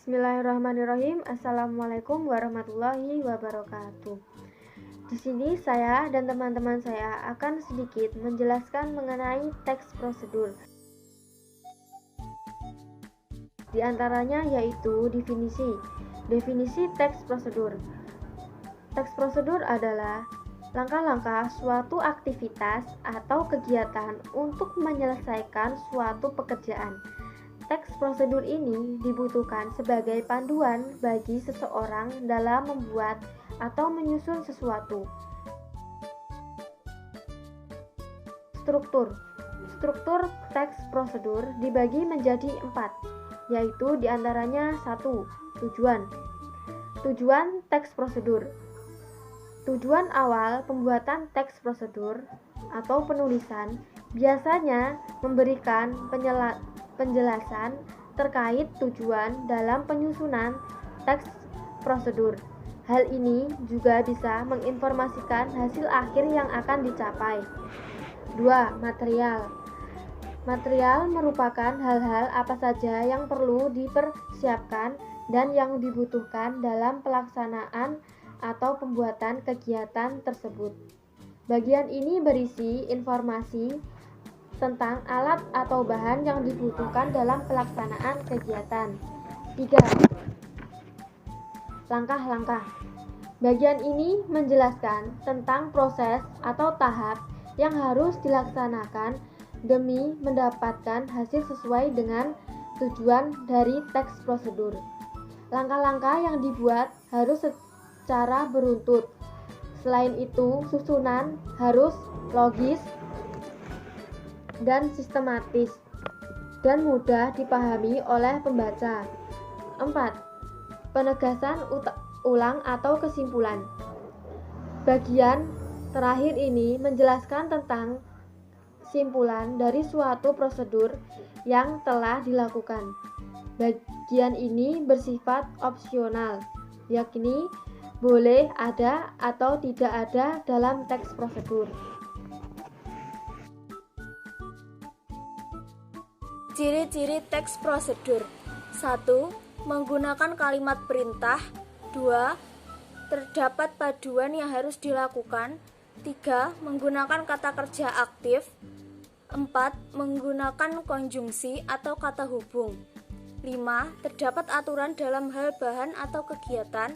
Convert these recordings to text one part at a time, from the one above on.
Bismillahirrahmanirrahim. Assalamualaikum warahmatullahi wabarakatuh. Di sini saya dan teman-teman saya akan sedikit menjelaskan mengenai teks prosedur. Di antaranya yaitu definisi. Definisi teks prosedur. Teks prosedur adalah langkah-langkah suatu aktivitas atau kegiatan untuk menyelesaikan suatu pekerjaan. Teks prosedur ini dibutuhkan sebagai panduan bagi seseorang dalam membuat atau menyusun sesuatu. Struktur teks prosedur dibagi menjadi 4, yaitu diantaranya 1. Tujuan teks prosedur. Tujuan awal pembuatan teks prosedur atau penulisan biasanya memberikan penjelasan terkait tujuan dalam penyusunan teks prosedur. Hal ini juga bisa menginformasikan hasil akhir yang akan dicapai. 2. Material. Material merupakan hal-hal apa saja yang perlu dipersiapkan dan yang dibutuhkan dalam pelaksanaan atau pembuatan kegiatan tersebut. Bagian ini berisi informasi tentang alat atau bahan yang dibutuhkan dalam pelaksanaan kegiatan. 3. Langkah-langkah. Bagian ini menjelaskan tentang proses atau tahap yang harus dilaksanakan demi mendapatkan hasil sesuai dengan tujuan dari teks prosedur. Langkah-langkah yang dibuat harus secara beruntut. Selain itu, susunan harus logis dan sistematis dan mudah dipahami oleh pembaca. 4. Penegasan ulang atau kesimpulan. Bagian terakhir ini menjelaskan tentang kesimpulan dari suatu prosedur yang telah dilakukan. Bagian ini bersifat opsional, yakni boleh ada atau tidak ada dalam teks prosedur. Ciri-ciri teks prosedur. 1. Menggunakan kalimat perintah. 2. Terdapat paduan yang harus dilakukan. 3. Menggunakan kata kerja aktif. 4. Menggunakan konjungsi atau kata hubung. 5. Terdapat aturan dalam hal bahan atau kegiatan.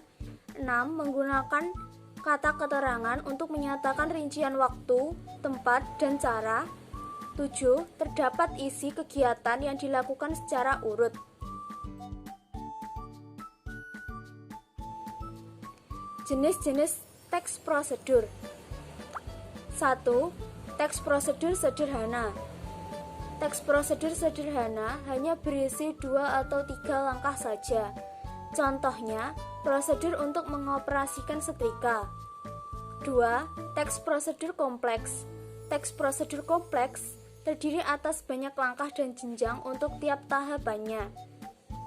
6. Menggunakan kata keterangan untuk menyatakan rincian waktu, tempat, dan cara. 7. Terdapat isi kegiatan yang dilakukan secara urut. Jenis-jenis teks prosedur. 1. Teks prosedur sederhana. Teks prosedur sederhana hanya berisi 2 atau 3 langkah saja. Contohnya, prosedur untuk mengoperasikan setrika. 2. Teks prosedur kompleks. Teks prosedur kompleks terdiri atas banyak langkah dan jenjang untuk tiap tahapannya.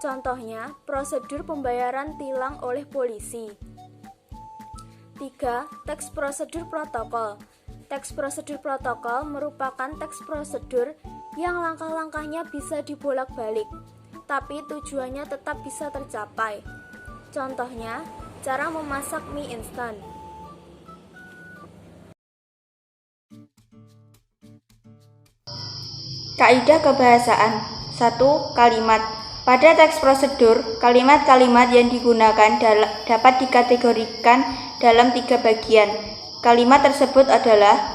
Contohnya, prosedur pembayaran tilang oleh polisi. 3. Teks prosedur protokol. Teks prosedur protokol merupakan teks prosedur yang langkah-langkahnya bisa dibolak-balik, tapi tujuannya tetap bisa tercapai. Contohnya, cara memasak mie instan. Kaidah kebahasaan. 1. Kalimat. Pada teks prosedur, kalimat-kalimat yang digunakan dapat dikategorikan dalam 3 bagian. Kalimat tersebut adalah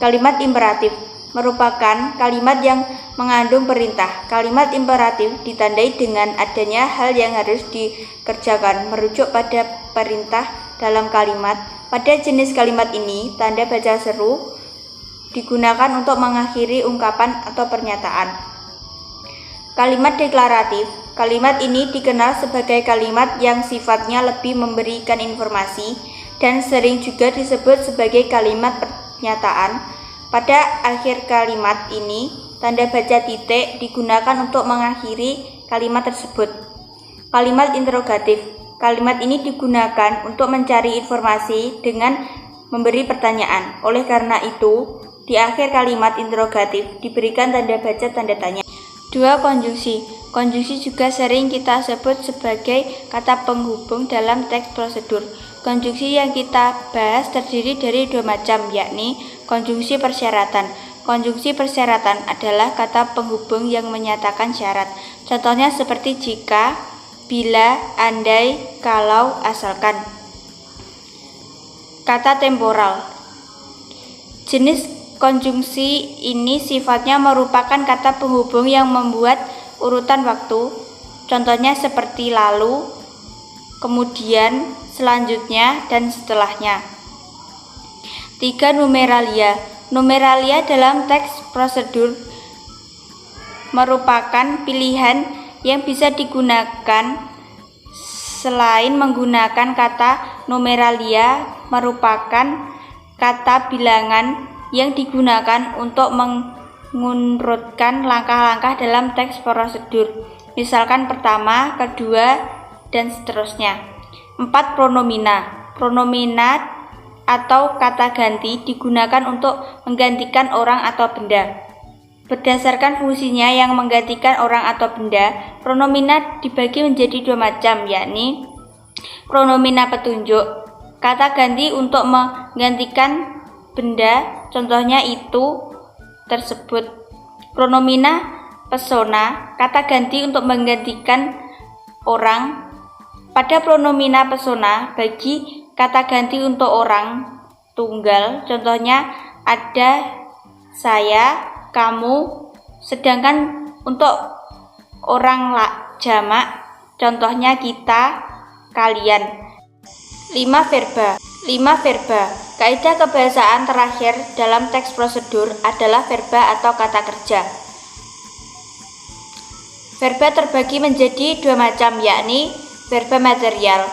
kalimat imperatif, merupakan kalimat yang mengandung perintah. Kalimat imperatif ditandai dengan adanya hal yang harus dikerjakan, merujuk pada perintah dalam kalimat. Pada jenis kalimat ini, tanda baca seru digunakan untuk mengakhiri ungkapan atau pernyataan. Kalimat deklaratif. Kalimat ini dikenal sebagai kalimat yang sifatnya lebih memberikan informasi dan sering juga disebut sebagai kalimat pernyataan. Pada akhir kalimat ini, tanda baca titik digunakan untuk mengakhiri kalimat tersebut. Kalimat interrogatif. Kalimat ini digunakan untuk mencari informasi dengan memberi pertanyaan. Oleh karena itu, di akhir kalimat interrogatif diberikan tanda baca tanda tanya. 2. Konjungsi. Konjungsi juga sering kita sebut sebagai kata penghubung dalam teks prosedur. Konjungsi yang kita bahas terdiri dari dua macam, yakni konjungsi persyaratan. Konjungsi persyaratan adalah kata penghubung yang menyatakan syarat. Contohnya seperti jika, bila, andai, kalau, asalkan. Kata temporal. Jenis konjungsi ini sifatnya merupakan kata penghubung yang membuat urutan waktu, contohnya seperti lalu, kemudian, selanjutnya, dan setelahnya. 3. Numeralia. Numeralia dalam teks prosedur merupakan pilihan yang bisa digunakan selain menggunakan kata numeralia merupakan kata bilangan yang digunakan untuk mengurutkan langkah-langkah dalam teks prosedur, misalkan pertama, kedua, dan seterusnya. 4. Pronomina. Pronomina atau kata ganti digunakan untuk menggantikan orang atau benda. Berdasarkan fungsinya yang menggantikan orang atau benda, pronomina dibagi menjadi dua macam, yakni pronomina petunjuk, kata ganti untuk menggantikan benda, contohnya itu, tersebut. Pronomina persona, kata ganti untuk menggantikan orang. Pada pronomina persona, bagi kata ganti untuk orang tunggal, contohnya ada, saya, kamu. Sedangkan untuk orang jamak, contohnya kita, kalian. 5. Verba. Kaidah kebahasaan terakhir dalam teks prosedur adalah verba atau kata kerja. Verba terbagi menjadi dua macam, yakni verba material,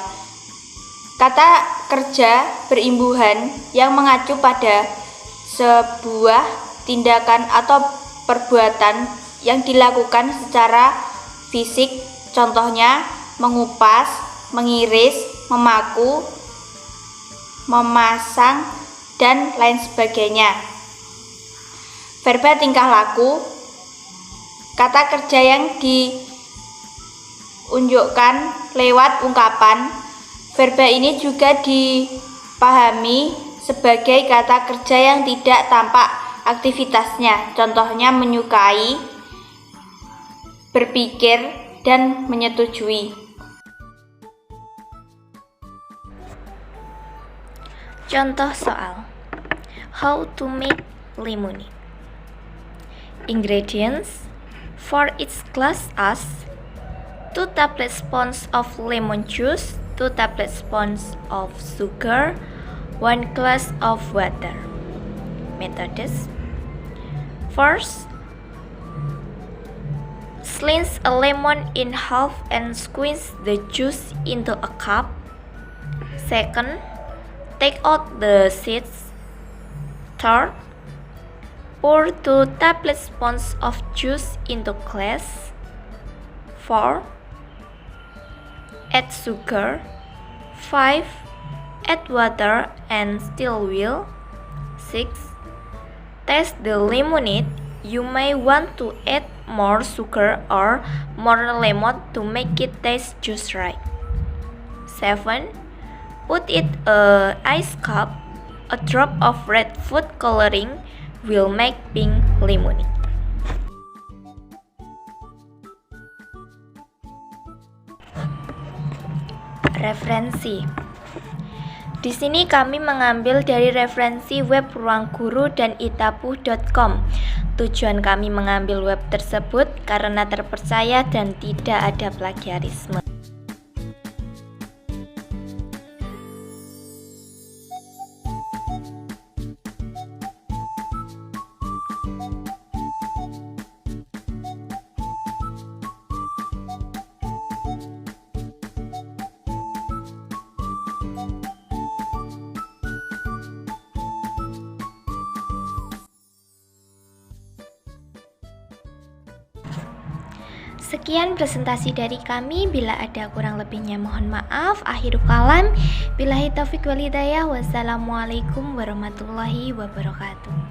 kata kerja berimbuhan yang mengacu pada sebuah tindakan atau perbuatan yang dilakukan secara fisik, contohnya mengupas, mengiris, memaku, memasang, dan lain sebagainya. Verba tingkah laku, kata kerja yang diunjukkan lewat ungkapan. Verba ini juga dipahami sebagai kata kerja yang tidak tampak aktivitasnya, contohnya menyukai, berpikir, dan menyetujui. Contoh soal. How to make lemonade. Ingredients for each glass as 2 tablespoons of lemon juice, 2 tablespoons of sugar, 1 glass of water. Methods. First, slice a lemon in half and squeeze the juice into a cup. Second, take out the seeds. Third, pour 2 tablespoons of juice into glass. 4. Add sugar. 5. Add water and still will. 6. Taste the lemonade. You may want to add more sugar or more lemon to make it taste just right. 7. Put it in ice cup. A drop of red food coloring will make pink lemonade. Referensi. Di sini kami mengambil dari referensi web Ruang Guru dan itapu.com. Tujuan kami mengambil web tersebut karena terpercaya dan tidak ada plagiarisme. Sekian presentasi dari kami. Bila ada kurang lebihnya mohon maaf. Akhirul kalam. Billahi taufiq wal hidayah. Wassalamualaikum warahmatullahi wabarakatuh.